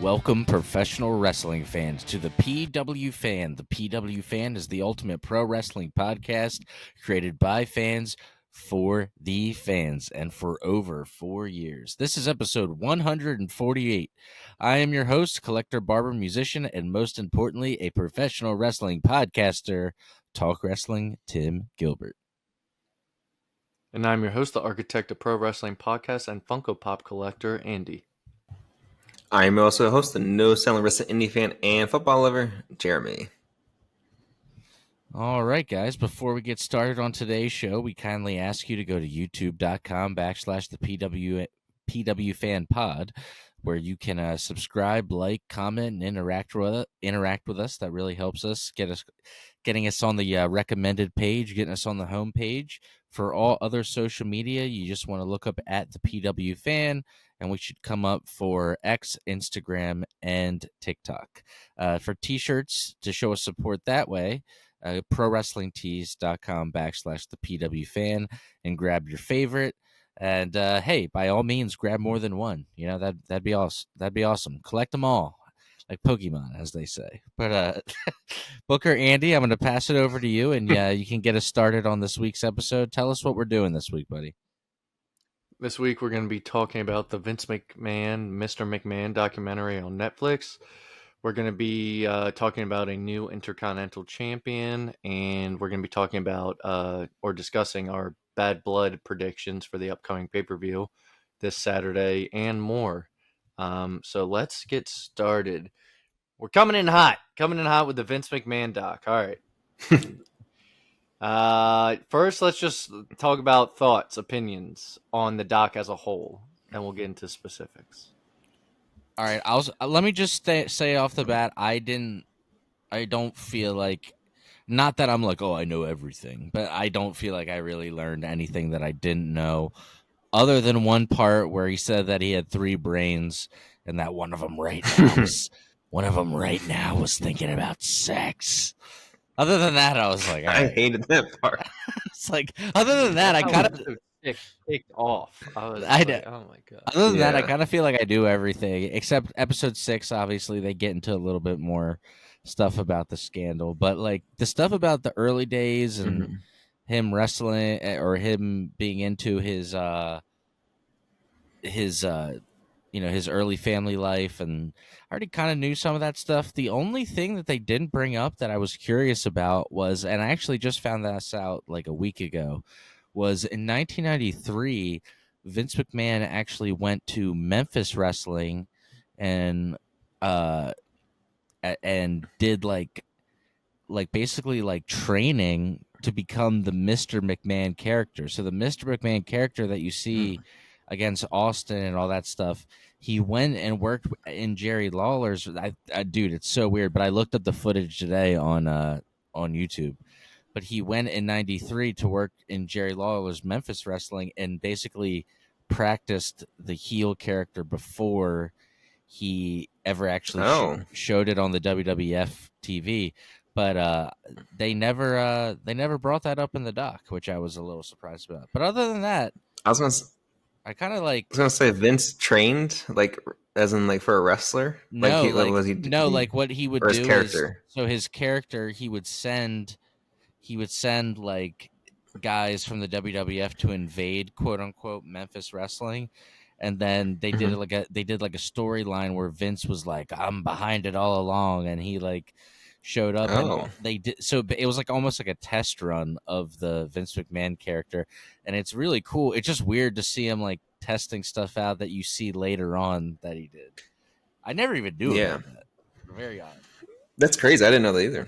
Welcome, professional wrestling fans, to the PW Fan. The PW Fan is the ultimate pro wrestling podcast created by fans for the fans and for over 4 years. This is episode 148. I am your host, collector, barber, musician, and most importantly, a professional wrestling podcaster, Talk Wrestling, Tim Gilbert. And I'm your host, the architect of pro wrestling podcasts and Funko Pop collector, Andy. I'm also a host, the no-selling wrestling indie fan and football lover, Jeremy. All right, guys, before we get started on today's show, we kindly ask you to go to youtube.com/the PW Fan Pod, where you can subscribe, like, comment, and interact with us. That really helps us, getting us on the recommended page, getting us on the home page. For all other social media, you just want to look up at the PW Fan, and we should come up for X, Instagram, and TikTok. For t-shirts to show us support that way, prowrestlingtees.com/the PW Fan and grab your favorite. And hey, by all means, grab more than one. You know, that'd be awesome. That'd be awesome. Collect them all, like Pokemon, as they say. But Booker, Andy, I'm going to pass it over to you, and you can get us started on this week's episode. Tell us what we're doing this week, buddy. This week we're going to be talking about the Vince McMahon, Mr. McMahon documentary on Netflix. We're going to be talking about a new Intercontinental Champion, and we're going to be talking about or discussing our Bad Blood predictions for the upcoming pay-per-view this Saturday and more. So let's get started. We're coming in hot with the Vince McMahon doc. All right. First, let's just talk about thoughts, opinions on the doc as a whole, and we'll get into specifics. All right, let me just say off the bat, I don't feel like, not that I'm like, oh, I know everything, but I don't feel like I really learned anything that I didn't know, other than one part where he said that he had 3 brains, and that one of them right now was thinking about sex. Other than that, I was like, I hated that part. It's like, other than that, I kind of kicked off. Oh my god. Other than that, I kind of feel like I do everything except episode 6. Obviously, they get into a little bit more stuff about the scandal, but like the stuff about the early days and him wrestling or him being into his early family life, and I already kind of knew some of that stuff. The only thing that they didn't bring up that I was curious about was, and I actually just found this out like a week ago, was in 1993, Vince McMahon actually went to Memphis Wrestling and did like basically like training to become the Mr. McMahon character. So the Mr. McMahon character that you see against Austin and all that stuff, he went and worked in Jerry Lawler's. Dude, it's so weird, but I looked up the footage today on YouTube. But he went in 93 to work in Jerry Lawler's Memphis Wrestling and basically practiced the heel character before he ever actually showed it on the WWF TV. But they never brought that up in the doc, which I was a little surprised about. But other than that, I was gonna say Vince trained like as in like for a wrestler. No, like what he would do his character. His character, he would send like guys from the WWF to invade, quote unquote, Memphis Wrestling, and then they did like a storyline where Vince was like, I'm behind it all along, and he like showed up. And they did, so it was like almost like a test run of the Vince McMahon character, and it's really cool. It's just weird to see him like testing stuff out that you see later on that he did. I never even knew about that. Very odd. That's crazy. I didn't know that either.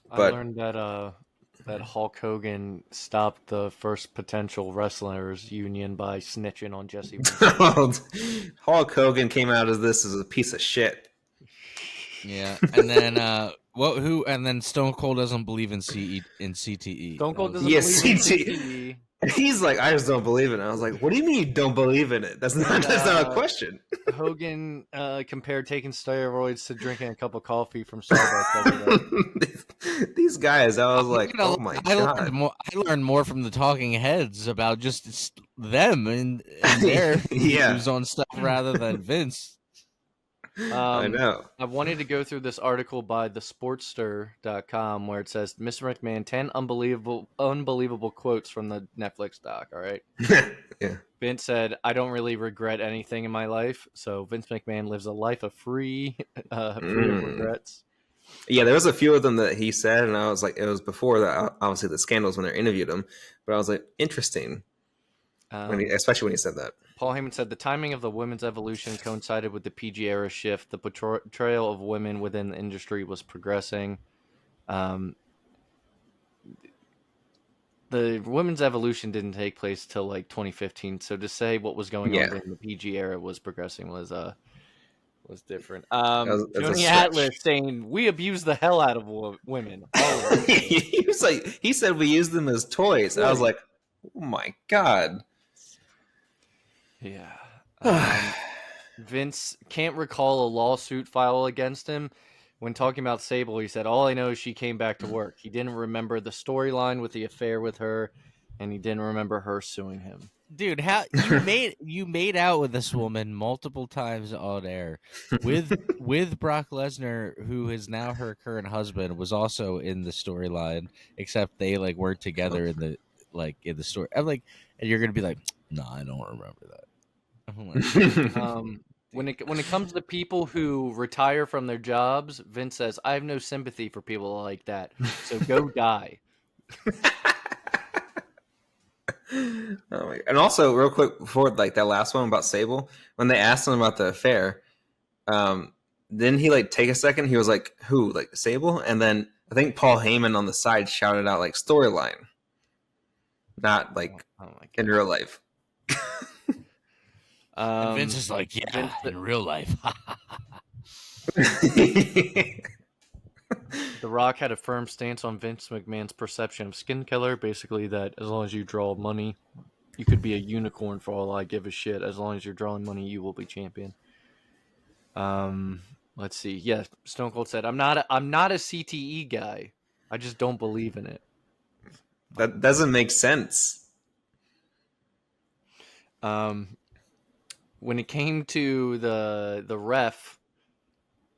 I learned that Hulk Hogan stopped the first potential wrestlers union by snitching on Jesse. Hulk Hogan came out as this as a piece of shit. Yeah, and then and then Stone Cold doesn't believe in CTE. Stone Cold doesn't believe in CTE. He's like, I just don't believe in it. I was like, what do you mean you don't believe in it? That's not a question. Hogan compared taking steroids to drinking a cup of coffee from Starbucks. These guys, I was like, oh my god. I learned more from the talking heads about just them and their views on stuff rather than Vince. I know. I wanted to go through this article by thesportster.com where it says Mr. McMahon 10 unbelievable quotes from the Netflix doc. All right. Yeah. Vince said, "I don't really regret anything in my life." So Vince McMahon lives a life of free of regrets. Yeah, there was a few of them that he said, and I was like, it was before that, obviously the scandals when they interviewed him, but I was like, interesting, especially when he said that. Paul Heyman said the timing of the women's evolution coincided with the PG era shift. The portrayal of women within the industry was progressing. The women's evolution didn't take place till like 2015. So to say what was going on during the PG era was progressing was different. Tony Atlas saying we abuse the hell out of women. All of He was like, he said we use them as toys. And I was like, oh my god. Yeah. Vince can't recall a lawsuit filed against him. When talking about Sable, he said, all I know is she came back to work. He didn't remember the storyline with the affair with her, and he didn't remember her suing him. Dude, how you made out with this woman multiple times on air with Brock Lesnar, who is now her current husband, was also in the storyline, except they like weren't together in the story. I'm like, and you're gonna be like, no, I don't remember that. When it comes to people who retire from their jobs, Vince says, I have no sympathy for people like that. So go die. Oh my. And also, real quick before like that last one about Sable, when they asked him about the affair, didn't he like take a second? He was like, "Who? Like Sable?" And then I think Paul Heyman on the side shouted out like storyline, not like in real life. And Vince is like, yeah, Vince, in real life. The Rock had a firm stance on Vince McMahon's perception of Skin Killer, basically that as long as you draw money, you could be a unicorn for all I give a shit. As long as you're drawing money, you will be champion. Let's see. Yeah, Stone Cold said, I'm not a CTE guy. I just don't believe in it. That doesn't make sense. When it came to the ref,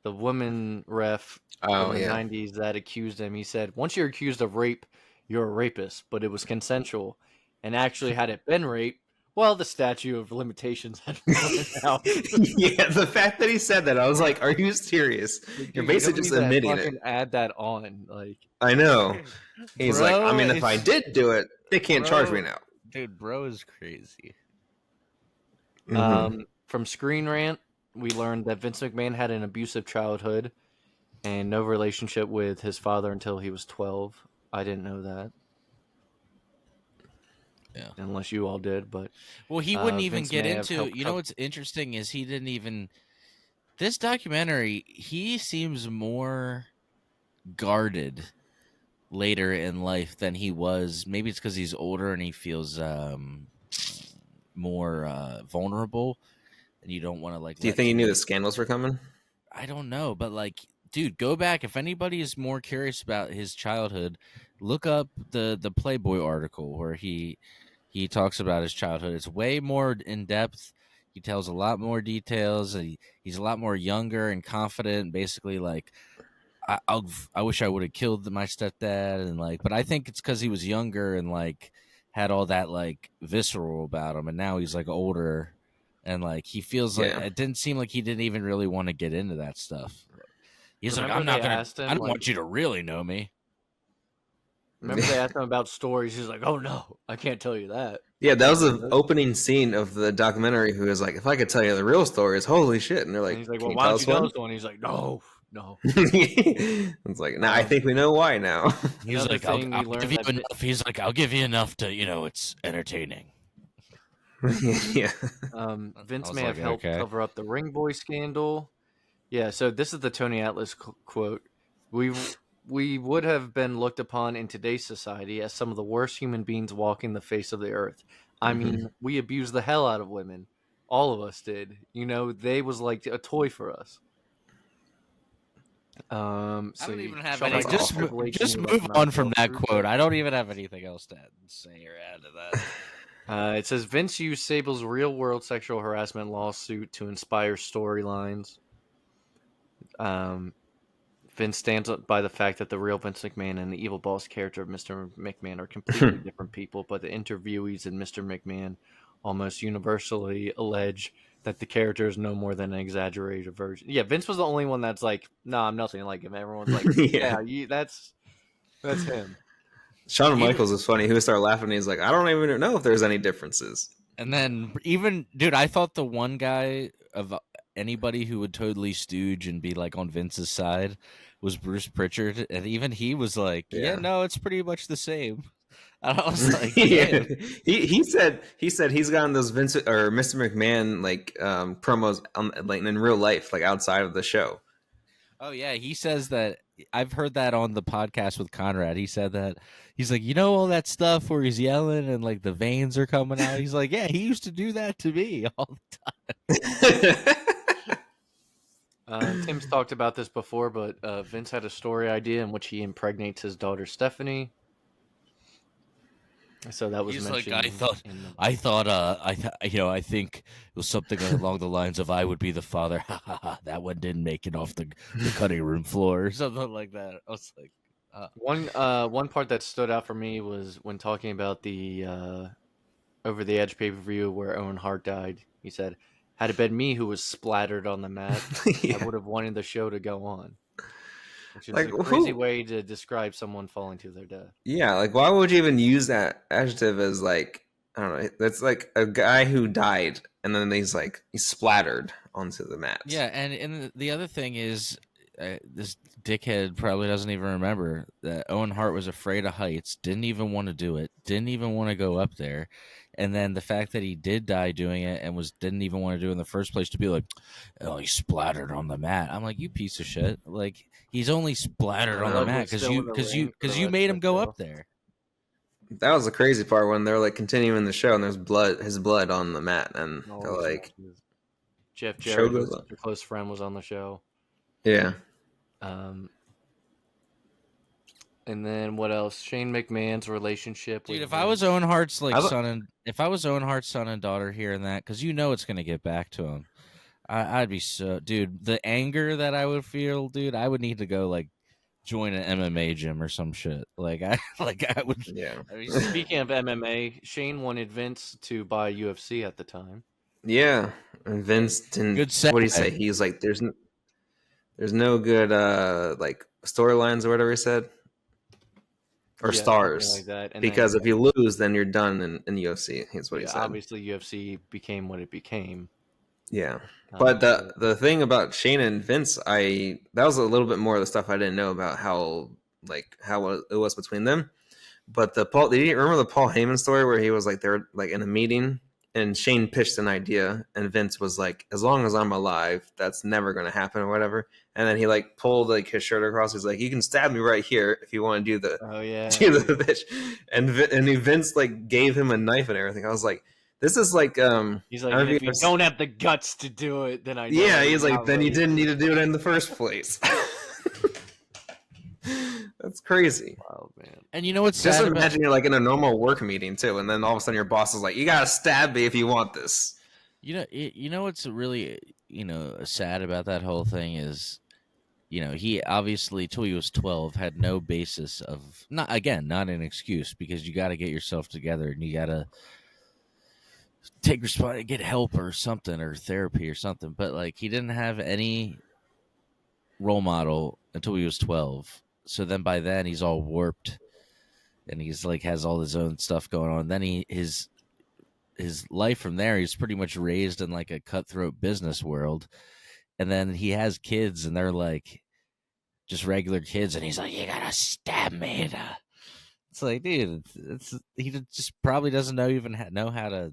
the woman ref from the 90s that accused him, he said, once you're accused of rape, you're a rapist, but it was consensual. And actually, had it been rape, well, the statute of limitations had run out. Yeah, the fact that he said that, I was like, are you serious? You're basically just admitting it. Add that on. Like, I know. He's like, I mean, if I did do it, they can't charge me now. Dude, bro is crazy. From Screen Rant, we learned that Vince McMahon had an abusive childhood and no relationship with his father until he was 12. I didn't know that. Yeah. Unless you all did, but well, he wouldn't even get into. You know what's interesting is he didn't even. This documentary, he seems more guarded later in life than he was. Maybe it's because he's older and he feels more vulnerable, and you don't want to like. Do you think he knew the scandals were coming? I don't know, but like, dude, go back. If anybody is more curious about his childhood, look up the Playboy article where he talks about his childhood. It's way more in depth. He tells a lot more details. He's a lot more younger and confident. Basically, like, I wish I would have killed my stepdad, and like, but I think it's because he was younger and like had all that like visceral about him, and now he's like older, and like he feels like it didn't seem like he didn't even really want to get into that stuff. He's like, I'm not gonna. I don't want you to really know me. Remember they asked him about stories. He's like, oh no, I can't tell you that. Yeah, that was the opening scene of the documentary. Who was like, if I could tell you the real stories, holy shit! And they're like, and he's like, well, why don't you tell us one? He's like, no. It's like, nah, I think we know why now. He's like, I'll give you enough. He's like, I'll give you enough to, it's entertaining. Yeah. Vince may have helped cover up the Ring Boy scandal. Yeah, so this is the Tony Atlas quote. We would have been looked upon in today's society as some of the worst human beings walking the face of the earth. I mean, we abused the hell out of women. All of us did. They was like a toy for us. So I don't even have any. Just move on from that quote. I don't even have anything else to say or add to that. It says Vince used Sable's real-world sexual harassment lawsuit to inspire storylines. Vince stands up by the fact that the real Vince McMahon and the evil boss character of Mr. McMahon are completely different people, but the interviewees and Mr. McMahon almost universally allege that the character is no more than an exaggerated version. Yeah, Vince was the only one that's like, "No, I'm nothing like him." Everyone's like, Yeah. that's him." Shawn Michaels is funny. He would start laughing. And he's like, I don't even know if there's any differences. And then even, dude, I thought the one guy of anybody who would totally stooge and be like on Vince's side was Bruce Pritchard, and even he was like, "Yeah, no, it's pretty much the same." And I was like, yeah. He said he's gotten those Vince or Mr. McMahon like promos like in real life, like outside of the show. Oh yeah, he says that. I've heard that on the podcast with Conrad. He said that he's like, you know, all that stuff where he's yelling and like the veins are coming out. He's like, yeah, he used to do that to me all the time. Tim's talked about this before, but Vince had a story idea in which he impregnates his daughter Stephanie. So that was mentioned. Like, I think it was something along the lines of, I would be the father. That one didn't make it off the cutting room floor or something like that. I was like, one part that stood out for me was when talking about the Over the Edge pay-per-view where Owen Hart died. He said, had it been me who was splattered on the mat, I would have wanted the show to go on. Which is like, a crazy way to describe someone falling to their death. Yeah, like why would you even use that adjective as like, I don't know, that's like a guy who died and then he's splattered onto the mat. Yeah, and the other thing is, this dickhead probably doesn't even remember that Owen Hart was afraid of heights, didn't even want to do it, didn't even want to go up there. And then the fact that he did die doing it and didn't even want to do it in the first place, to be like, oh, he splattered on the mat. I'm like, you piece of shit. Like, he's only splattered on the mat because you made him go up there. That was the crazy part when they're like continuing the show and there's his blood on the mat, and they're like, Jeff Jarrett, your close friend, was on the show. Yeah. And then what else? Shane McMahon's relationship. Dude, if I was Owen Hart's son and daughter hearing that, because you know it's gonna get back to him, I'd be so, dude. The anger that I would feel, dude, I would need to go like join an MMA gym or some shit. I would. Yeah. I mean, speaking of MMA, Shane wanted Vince to buy UFC at the time. Yeah, and Vince didn't. Good segue. What do you say? He's like, there's no good like storylines or whatever he said. Or stars, like that. And because then, if you lose, then you're done in UFC. That's what he said. Obviously, UFC became what it became. Yeah, but the thing about Shane and Vince, that was a little bit more of the stuff I didn't know about how it was between them. But did you remember the Paul Heyman story where he was like they're like in a meeting and Shane pitched an idea and Vince was like, as long as I'm alive, that's never going to happen or whatever. And then he like pulled like his shirt across. He's like, you can stab me right here if you want to do the bitch. And Vince like gave him a knife and everything. I was like, this is like he's like, if you don't have the guts to do it, then he's like, then you didn't need to do it in the first place. That's crazy. Wow, man. And you know what's just sad imagine you're like in a normal work meeting too, and then all of a sudden your boss is like, you gotta stab me if you want this. You know what's really sad about that whole thing is, he obviously till he was 12 had no basis of, not an excuse, because you got to get yourself together and you got to take responsibility, get help or something, or therapy or something. But like, he didn't have any role model until he was 12. So then by then he's all warped and he's like has all his own stuff going on. Then his life from there, he's pretty much raised in like a cutthroat business world. And then he has kids and they're like just regular kids. And he's like, you gotta stab me. It's like, dude, he just probably doesn't know how to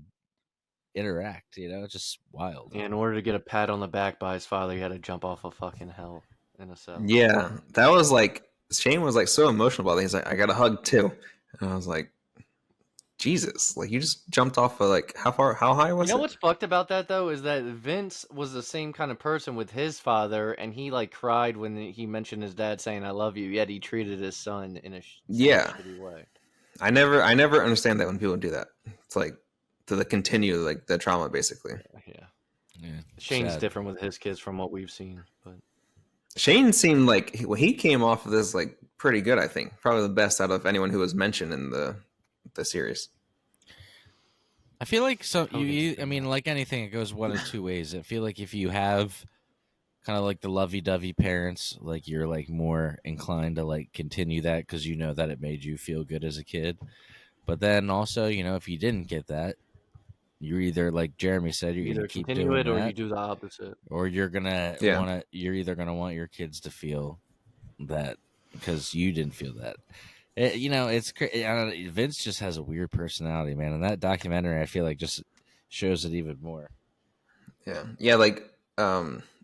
interact. It's just wild. Yeah, in order to get a pat on the back by his father, he had to jump off a fucking hell in a cell. Yeah, that was like, Shane was like so emotional about it. He's like, I got a hug too. And I was like, Jesus, like you just jumped off of like how high was it? You know what's fucked about that though is that Vince was the same kind of person with his father, and he like cried when he mentioned his dad saying "I love you." Yet he treated his son in a shitty way. I never understand that when people do that. It's like to continue like the trauma basically. Yeah. Shane's sad. Different with his kids from what we've seen, but Shane seemed like he came off of this like pretty good. I think probably the best out of anyone who was mentioned in the series. I feel like I Hogan's mean, like anything, it goes one of two ways. I feel like if you have kind of like the lovey-dovey parents, like you're like more inclined to like continue that because you know that it made you feel good as a kid. But then also, if you didn't get that, you're either like Jeremy said, you're either gonna keep continue doing it or you that, do the opposite. or you're Yeah. either gonna want your kids to feel that because you didn't feel that. It's Vince just has a weird personality, man, and that documentary I feel like just shows it even more. Yeah. Like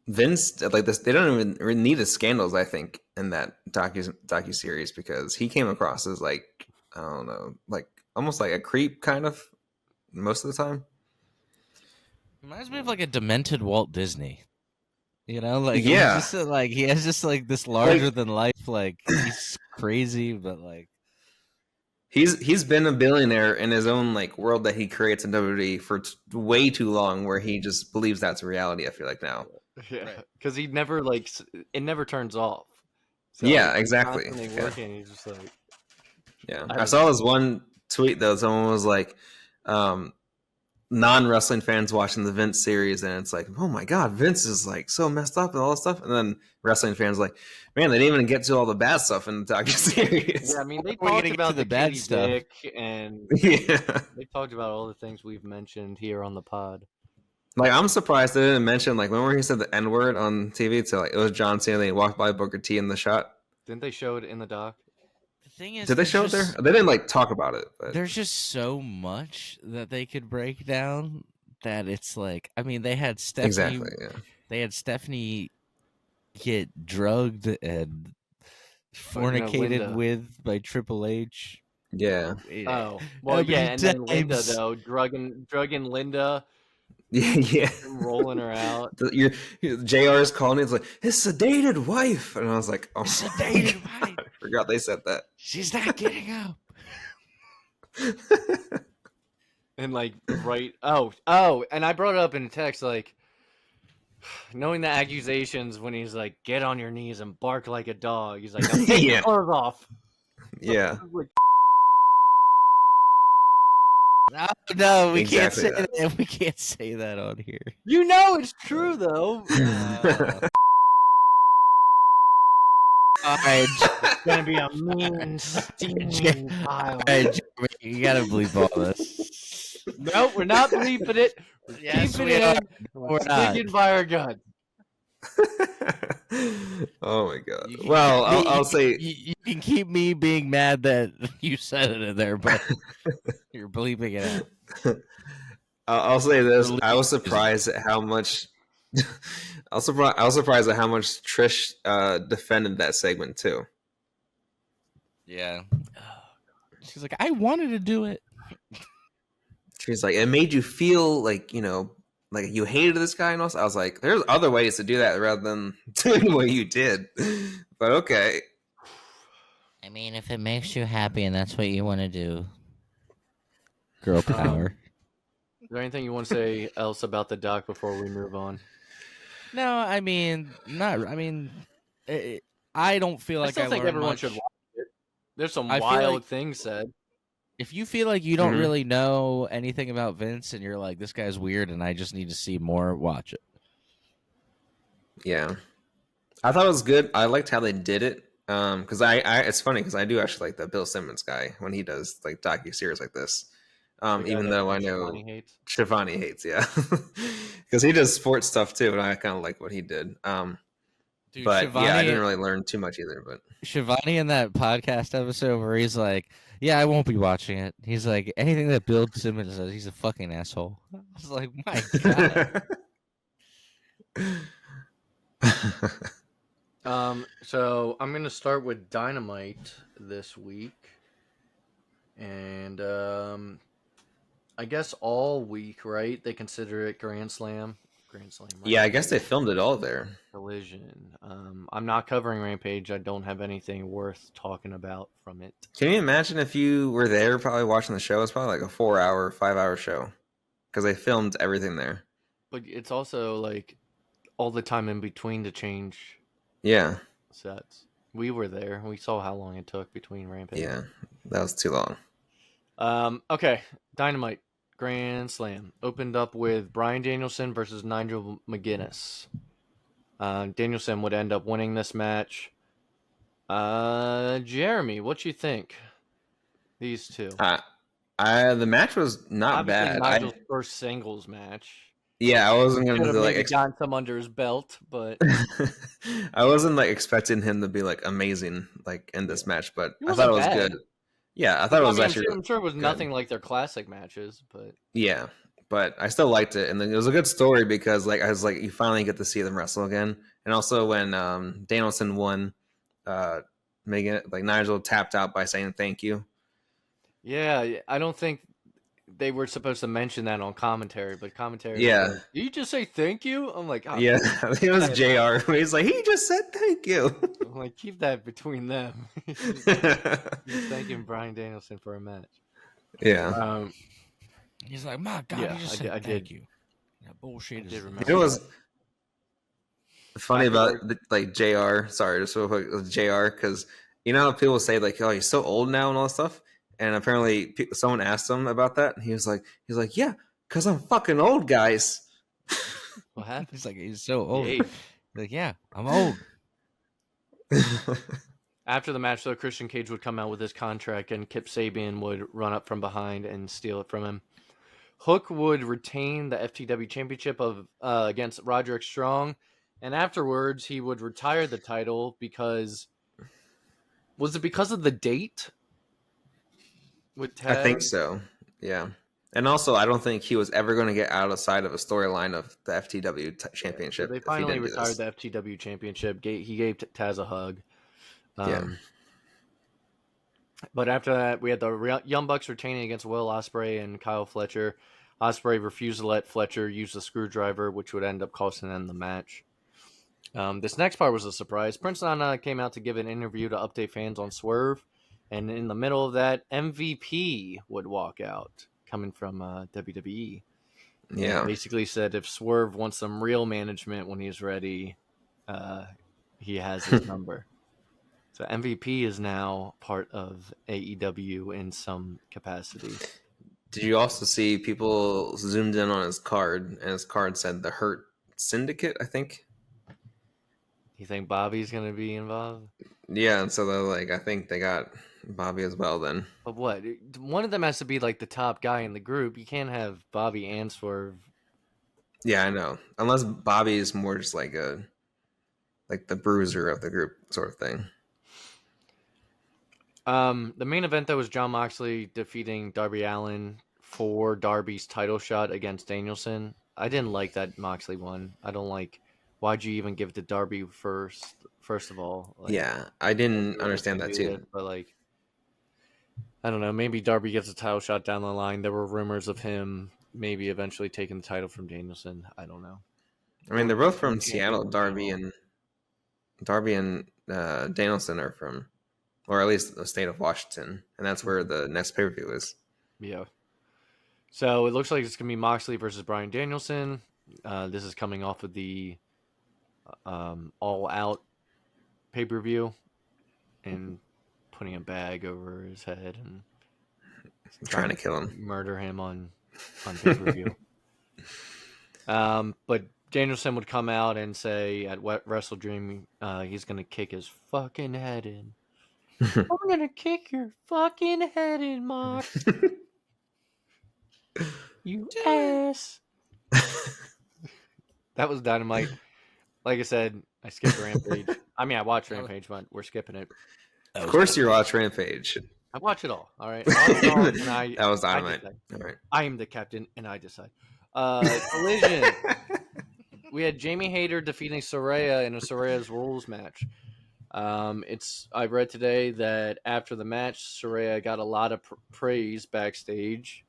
Vince, like this, they don't even really need the scandals. I think in that docu series because he came across as like I don't know, like almost like a creep kind of most of the time. Reminds me of like a demented Walt Disney. Like he's Yeah, just like he has just like this larger like than life. Like he's crazy, but like he's been a billionaire in his own like world that he creates in WWE for way too long, where he just believes that's reality. I feel like now. Yeah, because he never it never turns off. So Yeah, he's exactly. constantly Yeah. working. He's just like, Yeah, I I don't saw know. this one tweet though. Someone was like, non-wrestling fans watching the Vince series, and it's like, oh my god, Vince is like so messed up and all this stuff. And then wrestling fans like, man, they didn't even get to all the bad stuff in the docu series. Yeah, I mean, they we're gonna talked get to about the the bad Katie stuff. Dick, and Yeah, they talked about all the things we've mentioned here on the pod. like I'm surprised they didn't mention like remember he said the N word on TV. So like it was John Cena. They walked by Booker T in the shot. Didn't they show it in the doc? The thing is, Did they show it there? They didn't like talk about it. But there's just so much that they could break down that it's like, I mean, they had Stephanie. exactly, yeah. They had Stephanie get drugged and fornicated Linda. with by Triple H. Yeah. Oh, How well, yeah, many and then Linda times? though, drugging Linda, Yeah. rolling her out. JR's calling. It's like his sedated wife, and I was like, "Oh, Sedated my wife. God, I forgot they said that." She's not getting up. And and I brought it up in a text, like, knowing the accusations when he's like, get on your knees and bark like a dog. He's like, now take your Yeah. clothes off. Yeah, I was like, No, we Exactly can't say that. that. We can't say that on here. you know it's true though. All right, It's gonna be a mean, steaming pile. all right, Jeremy, you gotta bleep all this. Nope, we're not bleeping it. We're Yes, keeping we it are. in. We're not. Sticking by our gun. Oh my god. You can Well, keep me- I'll say you can keep me being mad that you said it in there, but you're bleeping it out. I'll say this. I was Release. surprised at how much. I was surprised at how much Trish defended that segment too. Yeah. She's like, I wanted to do it. She's like, it made you feel like like you hated this guy, and also I was like, there's other ways to do that rather than doing what you did. But okay. I mean, if it makes you happy and that's what you want to do, girl power. Is there anything you want to say else about the doc before we move on? No, I mean, not. I mean, I don't feel like I still I think learned everyone much. should watch it. There's some I feel wild like- things said. If you feel like you don't Mhm. really know anything about Vince and you're like, this guy's weird and I just need to see more, watch it. Yeah, I thought it was good. I liked how they did it. Because I it's funny because I do actually like the Bill Simmons guy when he does like docu series like this. The guy Even that though I know Shivani hates. Shivani hates, yeah, because he does sports stuff too, and I kind of like what he did. Dude, But Shivani, yeah, I didn't really learn too much either. But Shivani in that podcast episode where he's like, yeah, I won't be watching it. He's like, anything that Bill Simmons says, he's a fucking asshole. I was like, my God. So I'm gonna start with Dynamite this week, and I guess all week, right? They consider it Grand Slam. Right? yeah, I guess they filmed it all there. Collision. I'm not covering Rampage. I don't have anything worth talking about from it. Can you imagine if you were there, probably watching the show? It's probably like a 4-hour, 5-hour show because they filmed everything there. But it's also like all the time in between to change. Yeah. sets. We were there. We saw how long it took between Rampage. Yeah. That was too long. Okay. Dynamite Grand Slam opened up with Bryan Danielson versus Nigel McGuinness. Danielson would end up winning this match. Jeremy, what you think? These two. The match was not Obviously, bad. Nigel's first singles match. I wasn't Could gonna have do, maybe gotten some under his belt, but I wasn't like expecting him to be like amazing like in this match, but he I thought wasn't it was bad. good. Yeah, I thought it was I'm actually sure it was good. nothing like their classic matches, but Yeah, but I still liked it, and then it was a good story because like I was like you finally get to see them wrestle again, and also when Danielson won, making it like Nigel tapped out by saying thank you. yeah, I don't think they were supposed to mention that on commentary, but commentary Yeah. was like, "Did you just say thank you?" I'm like, oh, Yeah, I think it was JR. He's like, he just said thank you. I'm like, keep that between them. He's thanking Bryan Danielson for a match. Yeah. He's like, my God, Yeah, he just I said did- thank you. That bullshit is. did remember It was funny about Afterwards- like JR. Sorry, just real quick, with JR, because you know how people say like, "Oh, he's so old now" and all that stuff. And apparently, someone asked him about that, and he was like, "Yeah, because I'm fucking old, guys." What happened? He's like, he's so old. Hey. Like, yeah, I'm old. After the match, though, Christian Cage would come out with his contract, and Kip Sabian would run up from behind and steal it from him. Hook would retain the FTW Championship against Roderick Strong, and afterwards he would retire the title because was it because of the date with Taz? I think so. Yeah. And also, I don't think he was ever going to get out of the side of a storyline of the FTW championship. So they if he finally didn't do retired this. the FTW Championship. He gave Taz a hug. Yeah. But after that, we had the Young Bucks retaining against Will Ospreay and Kyle Fletcher. Ospreay refused to let Fletcher use the screwdriver, which would end up costing them the match. This next part was a surprise. Prince Nana came out to give an interview to update fans on Swerve. And in the middle of that, MVP would walk out, coming from WWE. Yeah. And basically said if Swerve wants some real management when he's ready, he has his number. So MVP is now part of AEW in some capacity. Did you also see people zoomed in on his card, and his card said the Hurt Syndicate, I think? You think Bobby's going to be involved? Yeah, and so they're like, I think they got Bobby as well then. But what? One of them has to be like the top guy in the group. You can't have Bobby and Swerve. Yeah, I know. Unless Bobby is more just like the bruiser of the group sort of thing. The main event, though, was Jon Moxley defeating Darby Allin for Darby's title shot against Danielson. I didn't like that Moxley won. I don't like. Why'd you even give it to Darby first? First of all, like, Yeah, I didn't understand that too. But like, I don't know. Maybe Darby gets a title shot down the line. There were rumors of him maybe eventually taking the title from Danielson. I don't know. I mean, they're both from Seattle. Darby and Danielson are from, or at least the state of Washington, and that's where the next pay-per-view is. Yeah. So it looks like it's gonna be Moxley versus Bryan Danielson. This is coming off of the All Out pay-per-view, and putting a bag over his head and trying to kill him, murder him on pay-per-view. But Danielson would come out and say at Wrestle Dream, he's gonna kick his fucking head in. I'm gonna kick your fucking head in, Mox. You ass. That was Dynamite. Like I said, I skipped Rampage. I mean, I watched Rampage, but we're skipping it. Of course, you watch Rampage. I watch it all. All right. That was Dynamite. All right. I am the captain, and I decide. Collision. We had Jamie Hayter defeating Saraya in a Saraya's Rules match. I read today that after the match, Saraya got a lot of praise backstage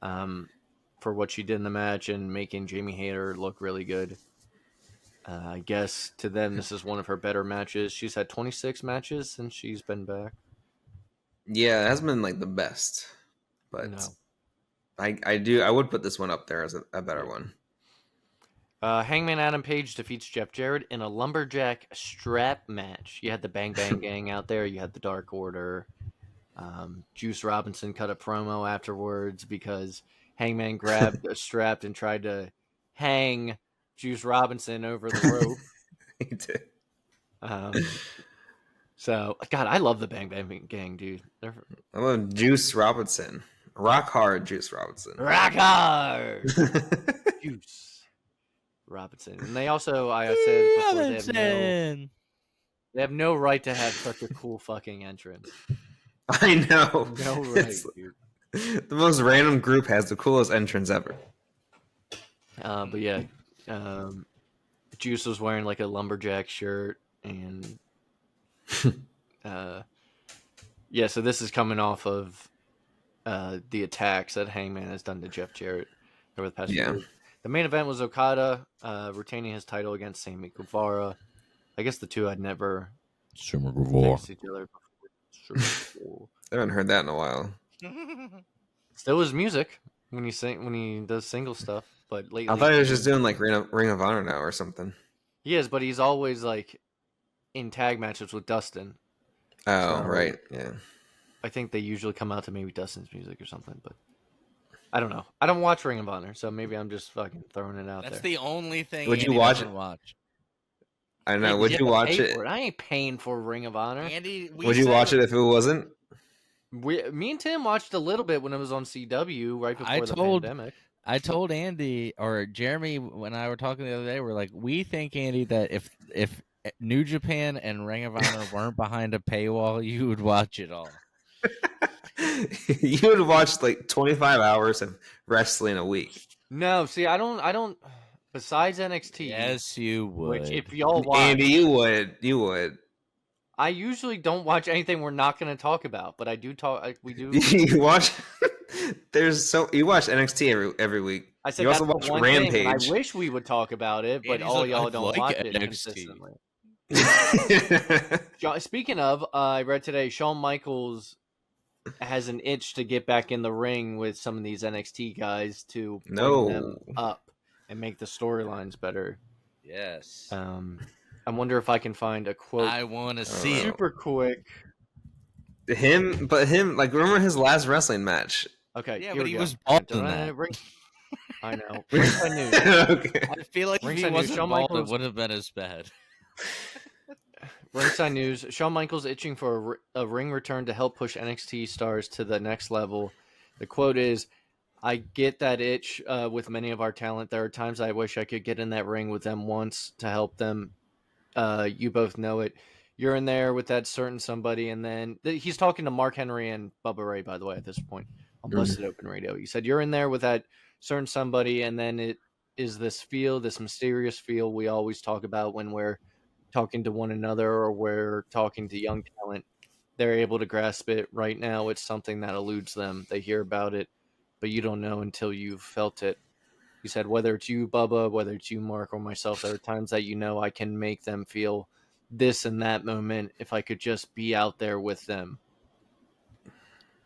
for what she did in the match and making Jamie Hayter look really good. I guess to them, this is one of her better matches. She's had 26 matches since she's been back. Yeah, it hasn't been like the best, but No. I would put this one up there as a better one. Hangman Adam Page defeats Jeff Jarrett in a lumberjack strap match. You had the Bang Bang Gang out there. You had the Dark Order. Juice Robinson cut a promo afterwards because Hangman grabbed a strap and tried to hang Juice Robinson over the rope. He did. So, God, I love the Bang Bang Gang, dude. I love Juice Robinson. Rock hard, Juice Robinson. Rock hard! Juice Robinson. And they also, I said before, they have no right to have such a cool fucking entrance. I know. No right, dude. The most random group has the coolest entrance ever. But yeah, Juice was wearing like a lumberjack shirt, and yeah. So this is coming off of the attacks that Hangman has done to Jeff Jarrett over the past few weeks. The main event was Okada retaining his title against Sammy Guevara. I guess the two had never faced each other before. I haven't heard that in a while. Still his music when he does single stuff, but lately I thought he was just doing like Ring of Honor now or something. He is, but he's always like in tag matches with Dustin. Oh, right, yeah. I think they usually come out to maybe Dustin's music or something, but I don't know. I don't watch Ring of Honor, so maybe I'm just fucking throwing it out there. That's the only thing. Would Andy you watch doesn't watch? I know. Would you watch it? I ain't paying for Ring of Honor. Andy, would you watch it if it wasn't? Me and Tim watched a little bit when it was on CW right before the pandemic. I told Andy or Jeremy when I were talking the other day, we're like, we think, Andy, that if New Japan and Ring of Honor weren't behind a paywall, you would watch it all. You would watch like 25 hours of wrestling a week. No, see, I don't. Besides NXT, yes, you would. Which, if y'all watch, Andy, you would. I usually don't watch anything we're not going to talk about, but I do talk. We do. You watch. You watch NXT every week. I said you also watch Rampage. Thing, I wish we would talk about it, but all y'all don't watch it consistently. Speaking of, I read today Shawn Michaels has an itch to get back in the ring with some of these NXT guys to bring them up and make the storylines better. Yes. I wonder if I can find a quote. I want to see it. Super quick. Him, like, remember his last wrestling match? Okay. Yeah, but he was bald in that. I know. Ringside News. Okay. I feel like if he wasn't bald, it would have been as bad. Ringside News. Shawn Michaels itching for a ring return to help push NXT stars to the next level. The quote is, I get that itch with many of our talent. There are times I wish I could get in that ring with them once to help them. You both know it. You're in there with that certain somebody, and then he's talking to Mark Henry and Bubba Ray, by the way, at this point on Busted Open Radio. He said, you're in there with that certain somebody, and then it is this mysterious feel we always talk about when we're talking to one another or we're talking to young talent. They're able to grasp it. Right now, it's something that eludes them. They hear about it, but you don't know until you've felt it. He said, whether it's you, Bubba, whether it's you, Mark, or myself, there are times that I can make them feel this and that moment if I could just be out there with them.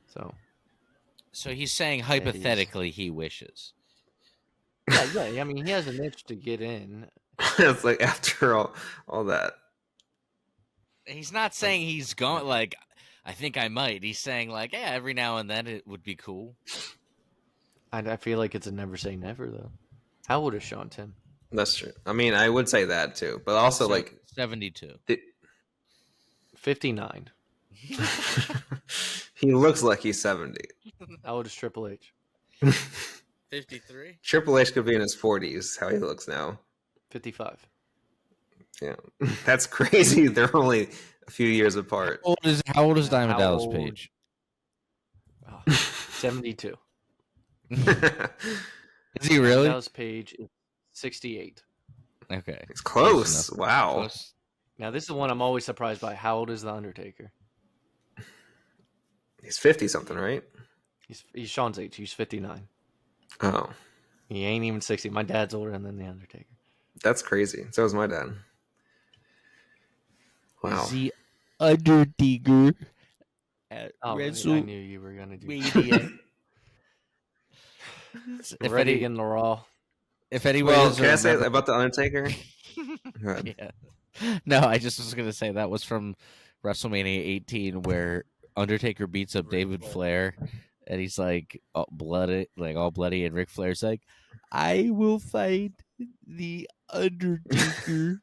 So he's saying hypothetically he wishes. Yeah. I mean, he has an itch to get in. It's like after all that. He's not saying he's going like, I think I might. He's saying like, yeah, every now and then it would be cool. I feel like it's a never say never, though. How old is Sean, Tim? That's true. I mean, I would say that, too. But also, like... 72. 59. He looks like he's 70. How old is Triple H? 53? Triple H could be in his 40s, how he looks now. 55. Yeah. That's crazy. They're only a few years apart. How old is Diamond Dallas Page? 72. Is he really? Dallas Page is 68. Okay. It's close. Wow. Close. Now, this is one I'm always surprised by. How old is The Undertaker? He's 50-something, right? He's Sean's age. He's 59. Oh. He ain't even 60. My dad's older than The Undertaker. That's crazy. So is my dad. Wow. The Undertaker at I knew you were going to do that. If Ready in the Raw. if anyone Well, doesn't can I say remember- about the Undertaker? Go ahead. Yeah. No, I just was gonna say that was from WrestleMania 18 where Undertaker beats up David Flair, and he's like all bloody, and Ric Flair's like, "I will fight the Undertaker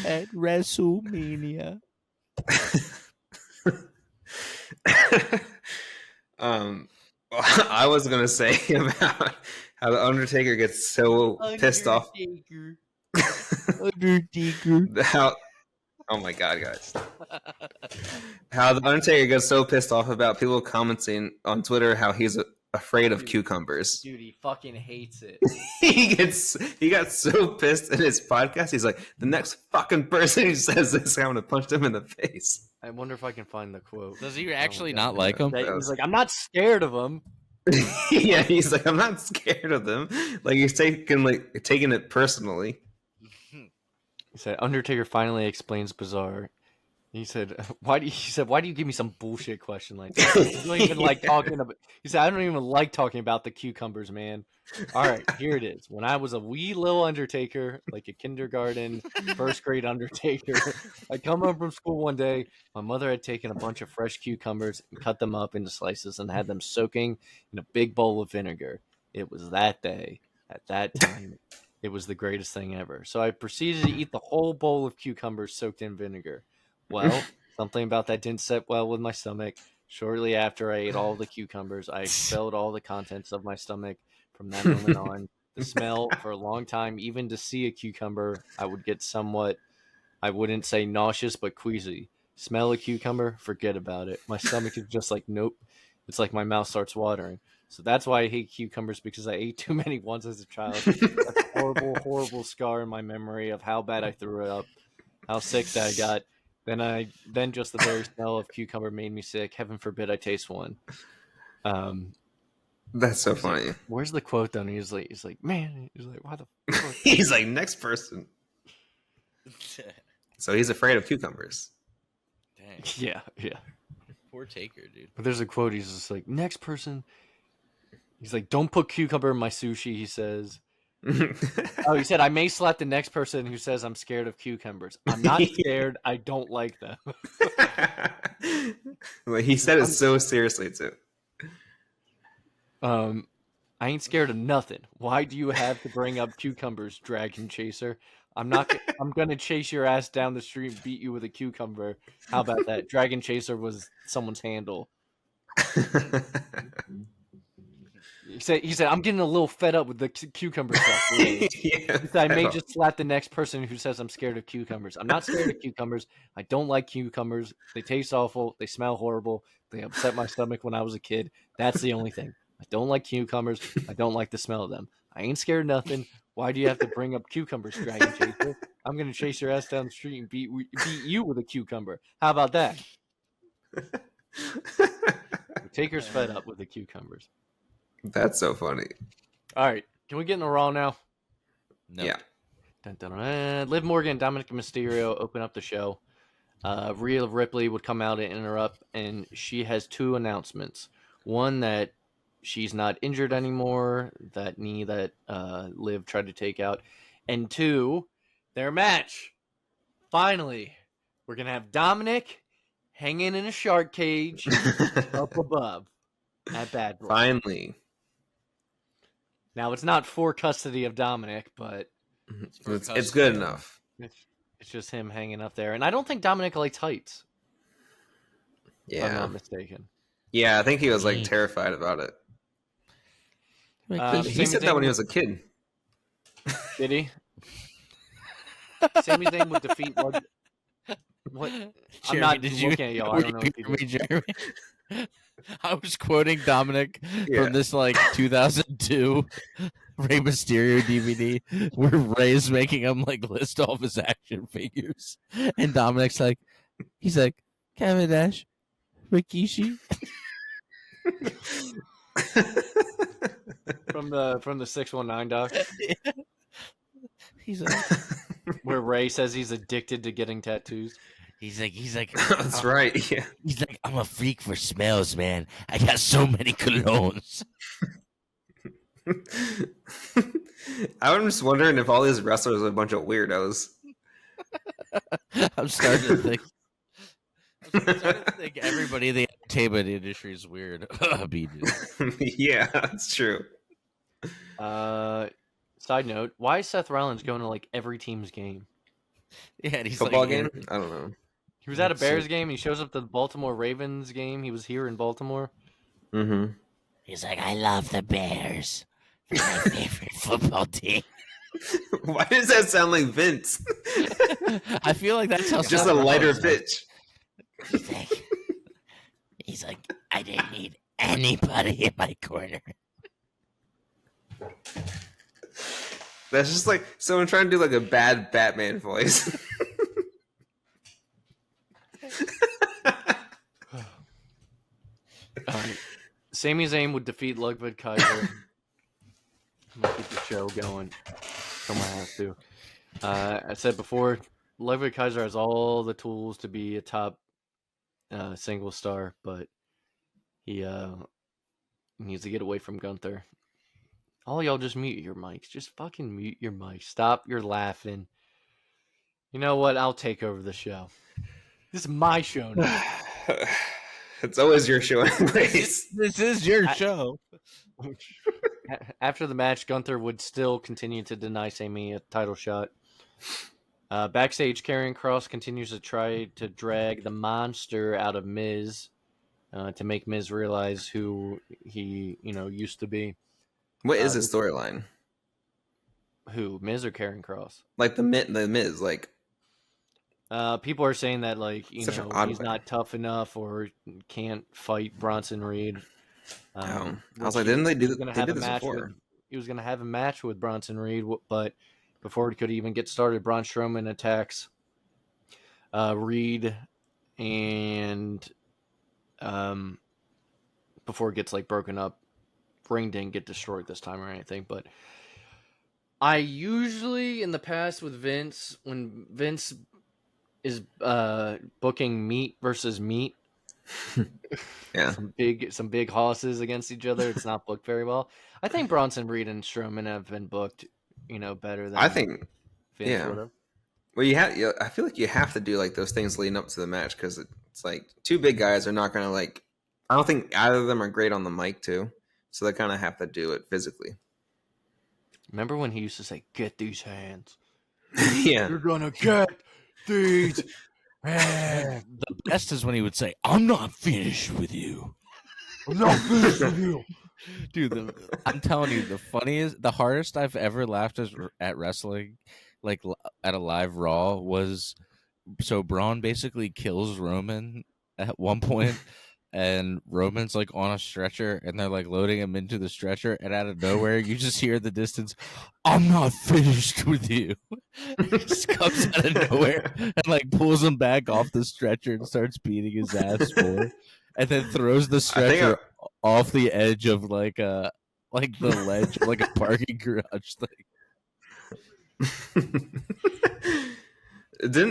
at WrestleMania." I was gonna say about how the Undertaker gets so pissed off. Undertaker. How? Oh my god, guys! How the Undertaker gets so pissed off about people commenting on Twitter how he's afraid of cucumbers. Dude, he fucking hates it. He got so pissed in his podcast. He's like, the next fucking person who says this, I'm gonna punch them in the face. I wonder if I can find the quote. Does he actually God. not like him? He's like, I'm not scared of him. Yeah, he's like, I'm not scared of them. Like he's taking it personally. He said, Undertaker finally explains bizarre. He said, why do you give me some bullshit question like that? You don't even like talking about. He said, I don't even like talking about the cucumbers, man. All right, here it is. When I was a wee little Undertaker, like a kindergarten, first grade Undertaker, I come home from school one day. My mother had taken a bunch of fresh cucumbers and cut them up into slices and had them soaking in a big bowl of vinegar. It was that day, at that time, it was the greatest thing ever. So I proceeded to eat the whole bowl of cucumbers soaked in vinegar. Well, something about that didn't sit well with my stomach. Shortly after I ate all the cucumbers, I expelled all the contents of my stomach. From that moment on, the smell for a long time, even to see a cucumber, I would get somewhat, I wouldn't say nauseous, but queasy. Smell a cucumber, forget about it. My stomach is just like, nope. It's like my mouth starts watering. So that's why I hate cucumbers, because I ate too many once as a child. That's a horrible, horrible scar in my memory of how bad I threw it up, how sick that I got. Then just the very smell of cucumber made me sick. Heaven forbid I taste one. That's so funny. Like, where's the quote though? And he's like, man, he's like, why the fuck? He's like, next person. So he's afraid of cucumbers. Dang. Yeah. Poor Taker, dude. But there's a quote. He's just like, next person. He's like, don't put cucumber in my sushi. He says. Oh, he said, I may slap the next person who says I'm scared of cucumbers. I'm not scared. I don't like them. Well, he said it so seriously too. I ain't scared of nothing. Why do you have to bring up cucumbers, Dragon Chaser? I'm gonna chase your ass down the street and beat you with a cucumber. How about that? Dragon Chaser was someone's handle. He said, I'm getting a little fed up with the cucumber stuff. Yeah, He said, I may just slap the next person who says I'm scared of cucumbers. I'm not scared of cucumbers. I don't like cucumbers. They taste awful. They smell horrible. They upset my stomach when I was a kid. That's the only thing. I don't like cucumbers. I don't like the smell of them. I ain't scared of nothing. Why do you have to bring up cucumbers, Dragon Chaser? I'm going to chase your ass down the street and beat you with a cucumber. How about that? Taker's fed up with the cucumbers. That's so funny. All right. Can we get in the Raw now? No. Yeah. Dun, dun, dun. Liv Morgan, Dominic Mysterio open up the show. Rhea Ripley would come out and interrupt, and she has two announcements. One, that she's not injured anymore, that knee that Liv tried to take out. And two, their match. Finally, we're going to have Dominic hanging in a shark cage up above at Bad Blood. Finally. Now, it's not for custody of Dominic, but It's good enough. it's just him hanging up there. And I don't think Dominic likes heights. If I'm Yeah. not mistaken. Yeah, I think he was like terrified about it. He said that when he was a kid. Did he? Sami Zayn would defeat what? Jeremy, I'm not did looking at y'all. I don't know if me, he did. Jeremy? I was quoting Dominic Yeah. from this 2002 Rey Mysterio DVD where Rey's making him list off his action figures, and Dominic's he's like Kevin Nash, Rikishi. From the 619 doc, He's like, where Ray says he's addicted to getting tattoos. he's like, That's right. Yeah. he's like, I'm a freak for smells, man. I got so many colognes. I'm just wondering if all these wrestlers are a bunch of weirdos. I'm starting to think. I'm starting to think everybody in the entertainment industry is weird. Yeah, that's true. Side note: why is Seth Rollins going to like every team's game? Yeah, and he's Football like, game? I don't know. He was at a Bears game. He shows up to the Baltimore Ravens game. He was here in Baltimore. Mm-hmm. He's like, I love the Bears. They're my favorite football team. Why does that sound like Vince? I feel like that's how. Just a lighter pitch. He's like, I didn't need anybody in my corner. That's just like someone trying to do like a bad Batman voice. All right. Sami Zayn would defeat Ludwig Kaiser. I'm gonna keep the show going. Someone has to. I said before, Ludwig Kaiser has all the tools to be a top single star, but he needs to get away from Gunther. All y'all just mute your mics. Just fucking mute your mics. Stop your laughing. You know what? I'll take over the show. This is my show now. It's always your show anyways. This is your show. After the match, Gunther would still continue to deny Sami a title shot. Backstage, Karrion Kross continues to try to drag the monster out of Miz to make Miz realize who he, used to be. What is his storyline? Who, Miz or Karrion Kross? Like the Miz, like. People are saying that he's way. not tough enough or can't fight Bronson Reed. I was like, didn't they do this before? He was going to have a match with Bronson Reed, but before it could even get started, Braun Strowman attacks Reed, and before it gets broken up, ring didn't get destroyed this time or anything. But I usually, in the past with Vince, when Vince is booking meat versus meat, yeah, some big hosses against each other, it's not booked very well. I think Bronson Reed and Strowman have been booked, better than I think. Vince Yeah. would have. Well, I feel like you have to do those things leading up to the match because it's like two big guys are not gonna I don't think either of them are great on the mic too, so they kind of have to do it physically. Remember when he used to say, "Get these hands"? Yeah, You're gonna get these. The best is when he would say, I'm not finished with you. I'm not finished with you. Dude, I'm telling you, the hardest I've ever laughed at wrestling, at a live Raw, was so Braun basically kills Roman at one point, and Roman's on a stretcher, and they're loading him into the stretcher, and out of nowhere, you just hear in the distance, I'm not finished with you. He just comes out of nowhere and pulls him back off the stretcher and starts beating his ass more, and then throws the stretcher off the edge of the ledge of a parking garage thing.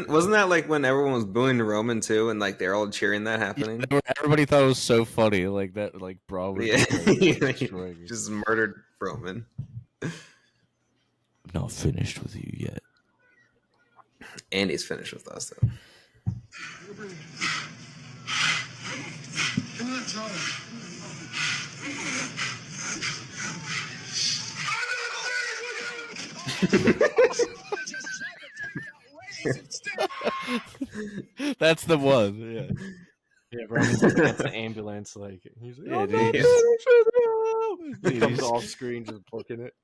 Wasn't that when everyone was booing Roman too, and they're all cheering that happening? Yeah, everybody thought it was so funny, that Braun was just murdered Roman. I'm not finished with you yet. And he's finished with us though. That's the one. Yeah. Yeah, Roman's against the ambulance. He's Yeah, he comes off screen just booking it.